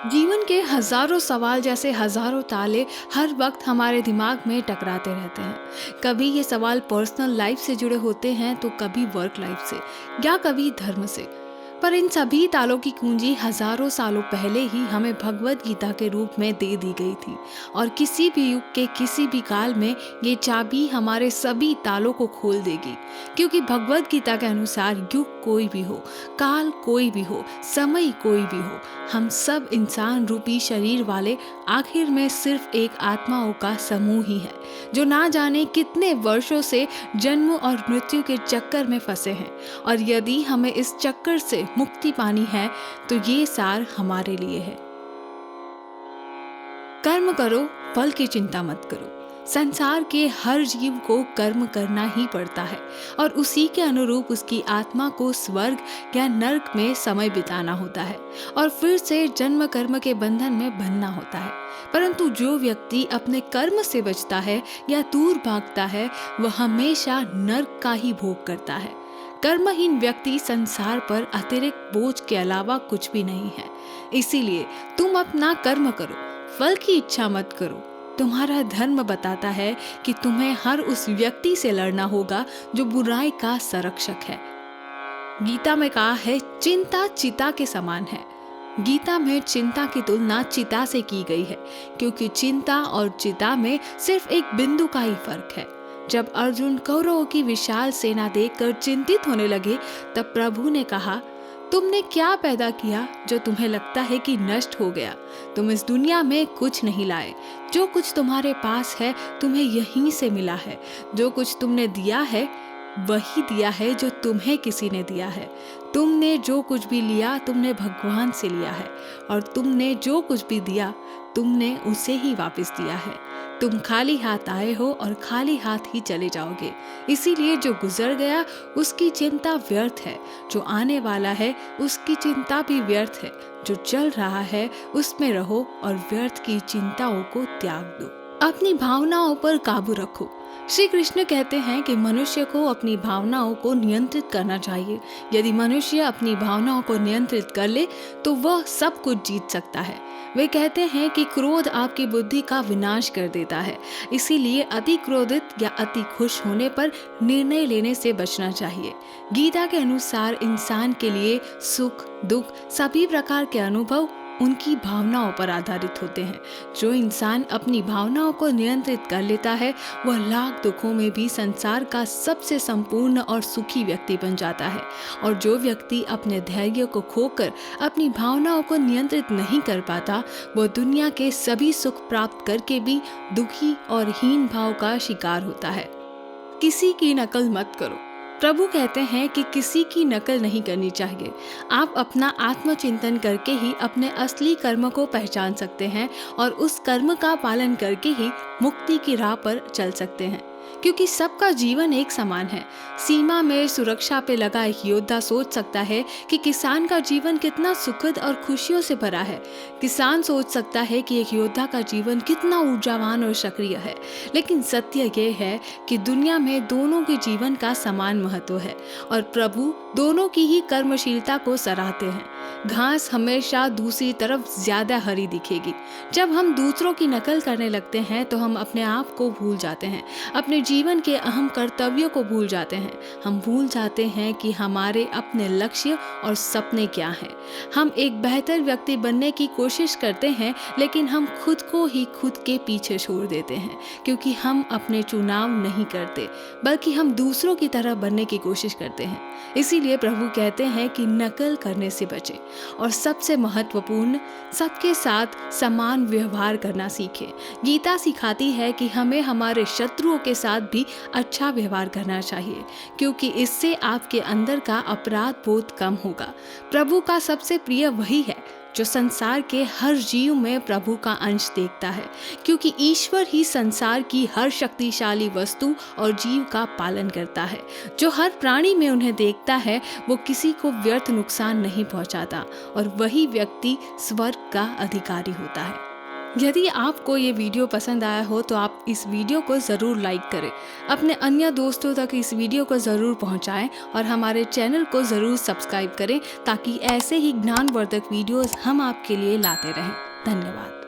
जीवन के हजारों सवाल जैसे हजारों ताले हर वक्त हमारे दिमाग में टकराते रहते हैं। कभी ये सवाल पर्सनल लाइफ से जुड़े होते हैं तो कभी वर्क लाइफ से या कभी धर्म से। पर इन सभी तालों की कुंजी हजारों सालों पहले ही हमें भगवत गीता के रूप में दे दी गई थी। और किसी भी युग के किसी भी काल में ये चाबी हमारे सभी तालों को खोल देगी। क्योंकि भगवत गीता के अनुसार युग कोई भी हो, काल कोई भी हो, समय कोई भी हो, हम सब इंसान रूपी शरीर वाले आखिर में सिर्फ एक आत्माओं का समूह ही है, जो ना जाने कितने वर्षों से जन्म और मृत्यु के चक्कर में फंसे हैं। और यदि हमें इस चक्कर से मुक्ति पानी है तो ये सार हमारे लिए है। कर्म करो, फल की चिंता मत करो। संसार के हर जीव को कर्म करना ही पड़ता है और उसी के अनुरूप उसकी आत्मा को स्वर्ग या नर्क में समय बिताना होता है और फिर से जन्म कर्म के बंधन में बंधना होता है। परंतु जो व्यक्ति अपने कर्म से बचता है या दूर भागता है, वह हमेशा नर्क का ही भोग करता है। कर्महीन व्यक्ति संसार पर अतिरिक्त बोझ के अलावा कुछ भी नहीं है। इसीलिए तुम अपना कर्म करो, फल की इच्छा मत करो। तुम्हारा धर्म बताता है कि तुम्हें हर उस व्यक्ति से लड़ना होगा जो बुराई का संरक्षक है। गीता में कहा है, चिंता चिता के समान है। गीता में चिंता की तुलना चिता से की गई है, क्योंकि चिंता और चिता में सिर्फ एक बिंदु का ही फर्क है। जब अर्जुन कौरवों की विशाल सेना देखकर चिंतित होने लगे, तब प्रभु ने कहा, तुमने क्या पैदा किया जो तुम्हें लगता है कि नष्ट हो गया? तुम इस दुनिया में कुछ नहीं लाए। जो कुछ तुम्हारे पास है तुम्हें यहीं से मिला है। जो कुछ तुमने दिया है वही दिया है जो तुम्हें किसी ने दिया है। तुमने जो कुछ भी लिया तुमने भगवान से लिया है, और तुमने जो कुछ भी दिया तुमने उसे ही वापस दिया है। तुम खाली हाथ आए हो और खाली हाथ ही चले जाओगे। इसीलिए जो गुजर गया उसकी चिंता व्यर्थ है, जो आने वाला है उसकी चिंता भी व्यर्थ है। जो चल रहा है उसमें रहो और व्यर्थ की चिंताओं को त्याग दो। अपनी भावनाओं पर काबू रखो। श्री कृष्ण कहते हैं कि मनुष्य को अपनी भावनाओं को नियंत्रित करना चाहिए। यदि मनुष्य अपनी भावनाओं को नियंत्रित कर ले तो वह सब कुछ जीत सकता है। वे कहते हैं कि क्रोध आपकी बुद्धि का विनाश कर देता है। इसीलिए अति क्रोधित या अति खुश होने पर निर्णय लेने से बचना चाहिए। गीता के अनुसार इंसान के लिए सुख दुख सभी प्रकार के अनुभव उनकी भावनाओं पर आधारित होते हैं। जो इंसान अपनी भावनाओं को नियंत्रित कर लेता है, वह लाख दुखों में भी संसार का सबसे संपूर्ण और सुखी व्यक्ति बन जाता है। और जो व्यक्ति अपने धैर्य को खोकर अपनी भावनाओं को नियंत्रित नहीं कर पाता, वह दुनिया के सभी सुख प्राप्त करके भी दुखी और हीन भाव का शिकार होता है। किसी की नकल मत करो। प्रभु कहते हैं कि किसी की नकल नहीं करनी चाहिए। आप अपना आत्मचिंतन करके ही अपने असली कर्म को पहचान सकते हैं और उस कर्म का पालन करके ही मुक्ति की राह पर चल सकते हैं। क्योंकि सबका जीवन एक समान है। सीमा में सुरक्षा पे लगा एक योद्धा सोच सकता है कि किसान का जीवन कितना सुखद और खुशियों से भरा है। किसान सोच सकता है कि एक योद्धा का जीवन कितना ऊर्जावान और सक्रिय है। लेकिन सत्य ये है कि दुनिया में दोनों के जीवन का समान महत्व है और प्रभु दोनों की ही कर्मशीलता को सराहते हैं। घास हमेशा दूसरी तरफ ज्यादा हरी दिखेगी। जब हम दूसरों की नकल करने लगते हैं तो हम अपने आप को भूल जाते हैं, अपने जीवन के अहम कर्तव्यों को भूल जाते हैं। हम भूल जाते हैं कि हमारे अपने लक्ष्य और सपने क्या हैं। हम एक बेहतर व्यक्ति बनने की कोशिश करते हैं, लेकिन हम खुद को ही खुद के पीछे छोड़ देते हैं, क्योंकि हम अपने चुनाव नहीं करते बल्कि हम दूसरों की तरह बनने की कोशिश करते हैं। इसीलिए प्रभु कहते हैं कि नकल करने से बचें और सबसे महत्वपूर्ण, सबके साथ समान व्यवहार करना सीखें। गीता सिखाती है कि हमें हमारे शत्रुओं के साथ भी अच्छा व्यवहार करना चाहिए, क्योंकि इससे आपके अंदर का अपराध बोध कम होगा। प्रभु का सबसे प्रिय वही है जो संसार के हर जीव में प्रभु का अंश देखता है, क्योंकि ईश्वर ही संसार की हर शक्तिशाली वस्तु और जीव का पालन करता है। जो हर प्राणी में उन्हें देखता है वो किसी को व्यर्थ नुकसान नहीं पहुंचाता और वही व्यक्ति स्वर्ग का अधिकारी होता है। यदि आपको ये वीडियो पसंद आया हो तो आप इस वीडियो को ज़रूर लाइक करें, अपने अन्य दोस्तों तक इस वीडियो को ज़रूर पहुंचाएं और हमारे चैनल को ज़रूर सब्सक्राइब करें ताकि ऐसे ही ज्ञानवर्धक वीडियोस हम आपके लिए लाते रहें। धन्यवाद।